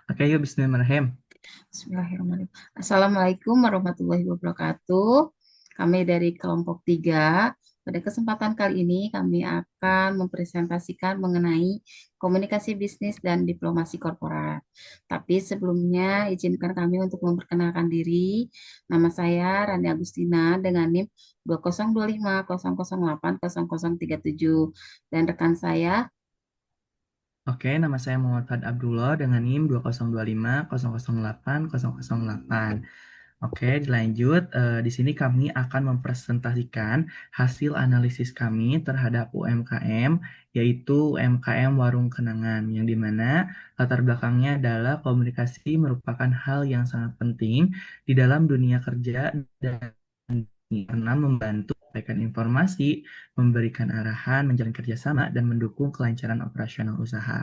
Oke, yuk Bismillahirrahmanirrahim. Bismillahirrahmanirrahim. Assalamualaikum warahmatullahi wabarakatuh. Kami dari kelompok 3. Pada kesempatan kali ini kami akan mempresentasikan mengenai komunikasi bisnis dan diplomasi korporat. Tapi sebelumnya izinkan kami untuk memperkenalkan diri. Nama saya Rani Agustina dengan NIM 2025008037 dan rekan saya. Oke, nama saya Muhammad Fad Abdullah dengan NIM 2025008008. Oke, dilanjut. Di sini kami akan mempresentasikan hasil analisis kami terhadap UMKM, yaitu UMKM Warung Kenangan, yang dimana latar belakangnya adalah komunikasi merupakan hal yang sangat penting di dalam dunia kerja dan karena membantu menyampaikan informasi, memberikan arahan, menjalin kerjasama, dan mendukung kelancaran operasional usaha.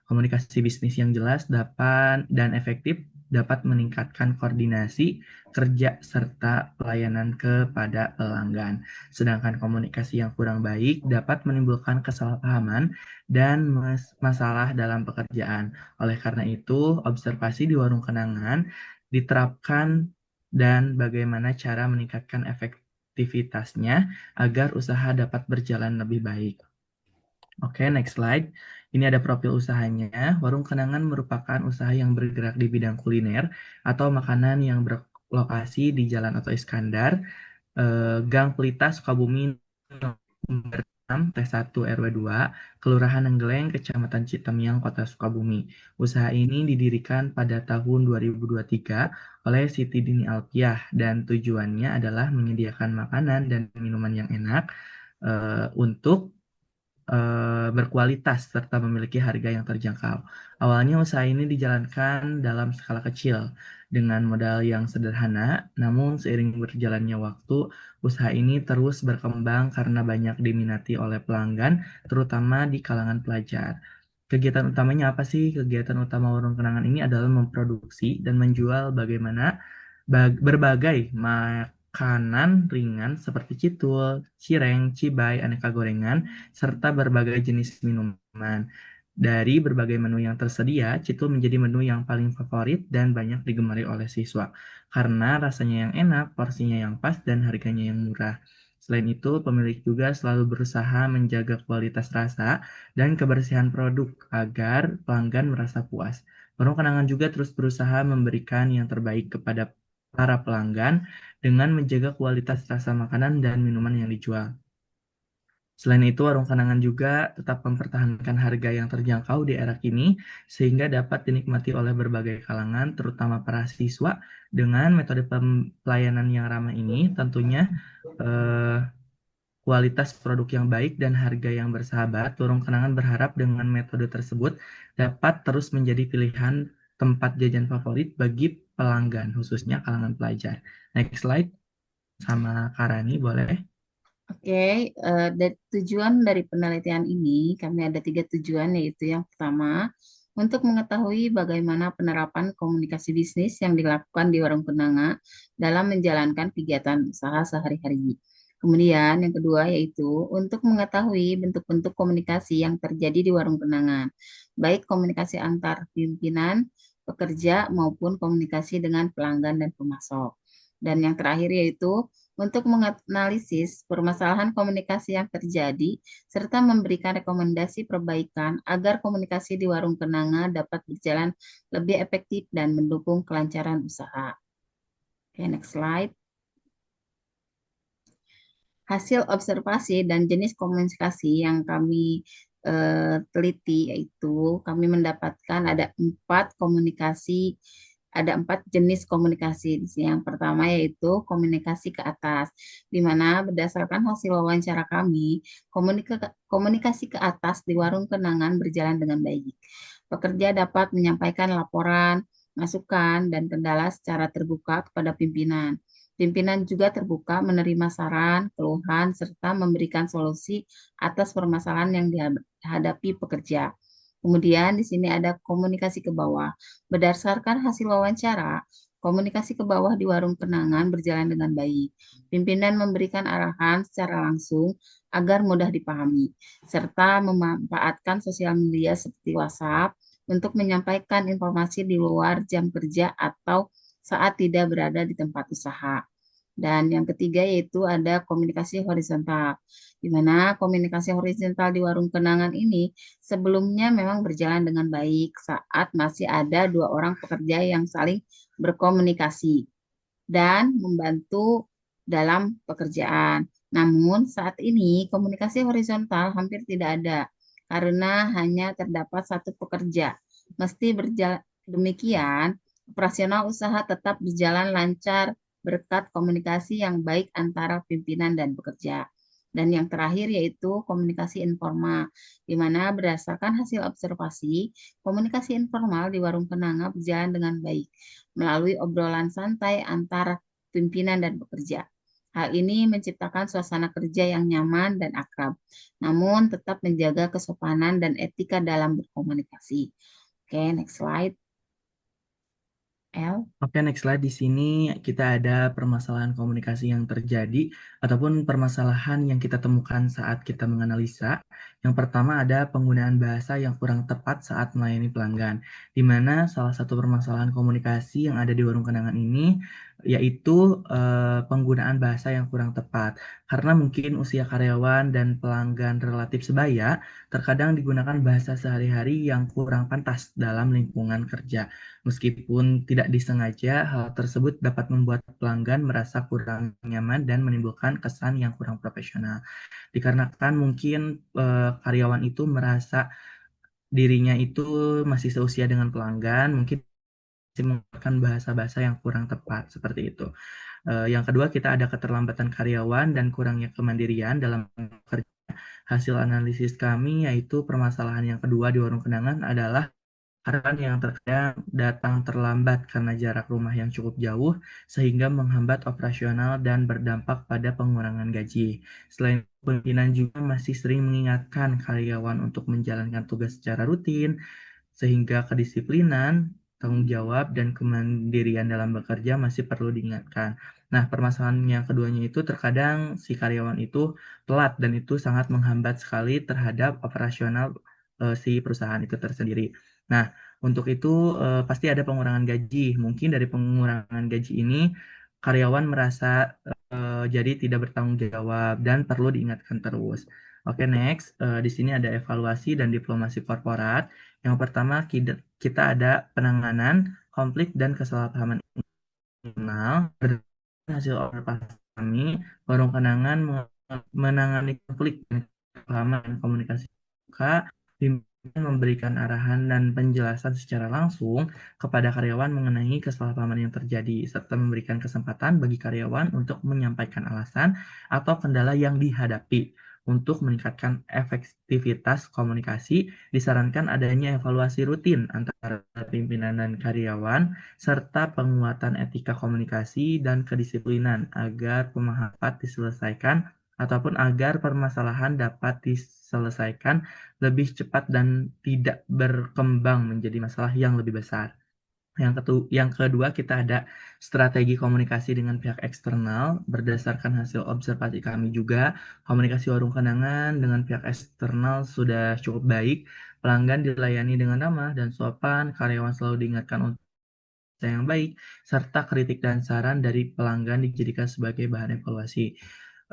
Komunikasi bisnis yang jelas dapat dan efektif dapat meningkatkan koordinasi kerja serta pelayanan kepada pelanggan. Sedangkan komunikasi yang kurang baik dapat menimbulkan kesalahpahaman dan masalah dalam pekerjaan. Oleh karena itu, observasi di warung kenangan diterapkan dan bagaimana cara meningkatkan efektivitasnya agar usaha dapat berjalan lebih baik. Oke, next slide. Ini ada profil usahanya. Warung Kenangan merupakan usaha yang bergerak di bidang kuliner atau makanan yang berlokasi di Jalan Oto Iskandar, Gang Pelita, Sukabumi, nomor 6, T1 RW 2, Kelurahan Nenggeleng, Kecamatan Citemiang, Kota Sukabumi. Usaha ini didirikan pada tahun 2023 oleh Siti Dini Alpiah dan tujuannya adalah menyediakan makanan dan minuman yang enak untuk berkualitas serta memiliki harga yang terjangkau. Awalnya usaha ini dijalankan dalam skala kecil dengan modal yang sederhana, namun seiring berjalannya waktu, usaha ini terus berkembang karena banyak diminati oleh pelanggan, terutama di kalangan pelajar. Kegiatan utamanya apa sih? Kegiatan utama Warung Kenangan ini adalah memproduksi dan menjual berbagai makanan ringan seperti citul, cireng, cibai, aneka gorengan, serta berbagai jenis minuman. Dari berbagai menu yang tersedia, citul menjadi menu yang paling favorit dan banyak digemari oleh siswa karena rasanya yang enak, porsinya yang pas, dan harganya yang murah. Selain itu, pemilik juga selalu berusaha menjaga kualitas rasa dan kebersihan produk agar pelanggan merasa puas. Warung Kenangan juga terus berusaha memberikan yang terbaik kepada para pelanggan dengan menjaga kualitas rasa makanan dan minuman yang dijual. Selain itu, Warung Kenangan juga tetap mempertahankan harga yang terjangkau di era kini sehingga dapat dinikmati oleh berbagai kalangan, terutama para siswa. Dengan metode pelayanan yang ramah ini, tentunya eh, kualitas produk yang baik dan harga yang bersahabat, Warung Kenangan berharap dengan metode tersebut dapat terus menjadi pilihan tempat jajan favorit bagi pelanggan, khususnya kalangan pelajar. Next slide, sama Karani boleh. Oke, tujuan dari penelitian ini, kami ada 3 tujuan, yaitu yang pertama, untuk mengetahui bagaimana penerapan komunikasi bisnis yang dilakukan di Warung Kenanga dalam menjalankan kegiatan usaha sehari-hari. Kemudian yang kedua yaitu untuk mengetahui bentuk-bentuk komunikasi yang terjadi di Warung Kenangan, baik komunikasi antar pimpinan, pekerja, maupun komunikasi dengan pelanggan dan pemasok. Dan yang terakhir yaitu untuk menganalisis permasalahan komunikasi yang terjadi, serta memberikan rekomendasi perbaikan agar komunikasi di Warung Kenanga dapat berjalan lebih efektif dan mendukung kelancaran usaha. Oke, next slide. Hasil observasi dan jenis komunikasi yang kami teliti yaitu kami mendapatkan ada empat jenis komunikasi. Di sini yang pertama yaitu komunikasi ke atas, di mana berdasarkan hasil wawancara kami, komunikasi ke atas di Warung Kenangan berjalan dengan baik. Pekerja dapat menyampaikan laporan, masukan, dan kendala secara terbuka kepada pimpinan. Pimpinan juga terbuka menerima saran, keluhan, serta memberikan solusi atas permasalahan yang dihadapi pekerja. Kemudian di sini ada komunikasi ke bawah. Berdasarkan hasil wawancara, komunikasi ke bawah di Warung Kenangan berjalan dengan baik. Pimpinan memberikan arahan secara langsung agar mudah dipahami, serta memanfaatkan sosial media seperti WhatsApp, untuk menyampaikan informasi di luar jam kerja atau saat tidak berada di tempat usaha. Dan yang ketiga yaitu ada komunikasi horizontal, di mana komunikasi horizontal di warung kenangan ini sebelumnya memang berjalan dengan baik saat masih ada dua orang pekerja yang saling berkomunikasi dan membantu dalam pekerjaan. Namun saat ini komunikasi horizontal hampir tidak ada karena hanya terdapat satu pekerja. Mesti berjalan demikian, operasional usaha tetap berjalan lancar berkat komunikasi yang baik antara pimpinan dan pekerja. Dan yang terakhir yaitu komunikasi informal, di mana berdasarkan hasil observasi, komunikasi informal di warung kenanga berjalan dengan baik melalui obrolan santai antara pimpinan dan pekerja. Hal ini menciptakan suasana kerja yang nyaman dan akrab, namun tetap menjaga kesopanan dan etika dalam berkomunikasi. Oke, next slide, L. Oke, next slide. Di sini kita ada permasalahan komunikasi yang terjadi ataupun permasalahan yang kita temukan saat kita menganalisa. Yang pertama ada penggunaan bahasa yang kurang tepat saat melayani pelanggan, di mana salah satu permasalahan komunikasi yang ada di warung kenangan ini yaitu penggunaan bahasa yang kurang tepat. Karena mungkin usia karyawan dan pelanggan relatif sebaya, terkadang digunakan bahasa sehari-hari yang kurang pantas dalam lingkungan kerja. Meskipun tidak disengaja, hal tersebut dapat membuat pelanggan merasa kurang nyaman dan menimbulkan kesan yang kurang profesional. Dikarenakan mungkin karyawan itu merasa dirinya itu masih seusia dengan pelanggan, mungkin masih menggunakan bahasa-bahasa yang kurang tepat seperti itu. Yang kedua, kita ada keterlambatan karyawan dan kurangnya kemandirian dalam kerja. Hasil analisis kami yaitu permasalahan yang kedua di warung kenangan adalah karyawan yang terkadang datang terlambat karena jarak rumah yang cukup jauh, sehingga menghambat operasional dan berdampak pada pengurangan gaji. Selain itu, pimpinan juga masih sering mengingatkan karyawan untuk menjalankan tugas secara rutin, sehingga kedisiplinan, tanggung jawab, dan kemandirian dalam bekerja masih perlu diingatkan. Nah, permasalahan yang keduanya itu terkadang si karyawan itu telat dan itu sangat menghambat sekali terhadap operasional si perusahaan itu tersendiri. Nah, untuk itu pasti ada pengurangan gaji. Mungkin dari pengurangan gaji ini karyawan merasa jadi tidak bertanggung jawab dan perlu diingatkan terus. Oke, next. Di sini ada evaluasi dan diplomasi korporat. Yang pertama, kita ada penanganan konflik dan kesalahpahaman internal. Berdasarkan hasil observasi kami, warung kenangan menangani konflik dan kesalahpahaman dan komunikasi terbuka, pimpinan memberikan arahan dan penjelasan secara langsung kepada karyawan mengenai kesalahpahaman yang terjadi, serta memberikan kesempatan bagi karyawan untuk menyampaikan alasan atau kendala yang dihadapi. Untuk meningkatkan efektivitas komunikasi, disarankan adanya evaluasi rutin antara pimpinan dan karyawan, serta penguatan etika komunikasi dan kedisiplinan agar pemahaman dapat diselesaikan ataupun agar permasalahan dapat diselesaikan lebih cepat dan tidak berkembang menjadi masalah yang lebih besar. Yang kedua, kita ada strategi komunikasi dengan pihak eksternal. Berdasarkan hasil observasi kami juga, komunikasi warung kenangan dengan pihak eksternal sudah cukup baik. Pelanggan dilayani dengan ramah dan sopan, karyawan selalu diingatkan untuk yang baik, serta kritik dan saran dari pelanggan dijadikan sebagai bahan evaluasi.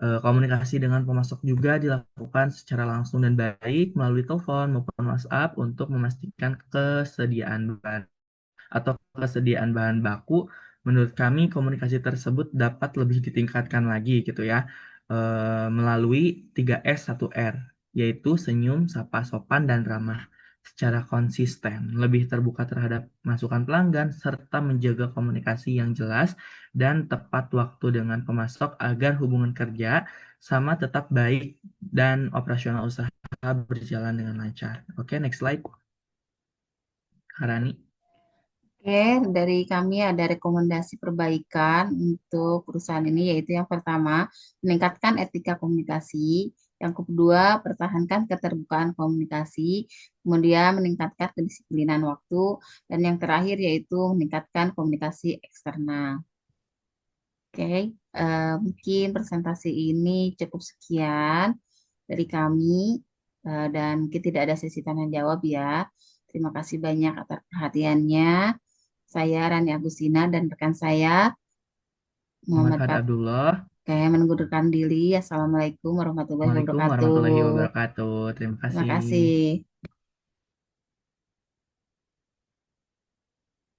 Komunikasi dengan pemasok juga dilakukan secara langsung dan baik melalui telepon maupun WhatsApp untuk memastikan kesediaan bahan atau kesediaan bahan baku. Menurut kami komunikasi tersebut dapat lebih ditingkatkan lagi gitu ya, melalui 3S 1R, yaitu senyum, sapa sopan, dan ramah secara konsisten, lebih terbuka terhadap masukan pelanggan, serta menjaga komunikasi yang jelas dan tepat waktu dengan pemasok agar hubungan kerja sama tetap baik dan operasional usaha berjalan dengan lancar. Oke, next slide, Harani. Oke, dari kami ada rekomendasi perbaikan untuk perusahaan ini, yaitu yang pertama, meningkatkan etika komunikasi. Yang kedua, pertahankan keterbukaan komunikasi. Kemudian, meningkatkan kedisiplinan waktu. Dan yang terakhir, yaitu meningkatkan komunikasi eksternal. Oke, mungkin presentasi ini cukup sekian dari kami. Dan mungkin tidak ada sesi tanya jawab ya. Terima kasih banyak atas perhatiannya. Saya Rani Agustina dan rekan saya Muhammad Muhammad Fahad Pak. Abdullah. Kayak mengundurkan diri. Assalamualaikum warahmatullahi Waalaikumsalam wabarakatuh. warahmatullahi wabarakatuh. Terima Terima kasih. kasih.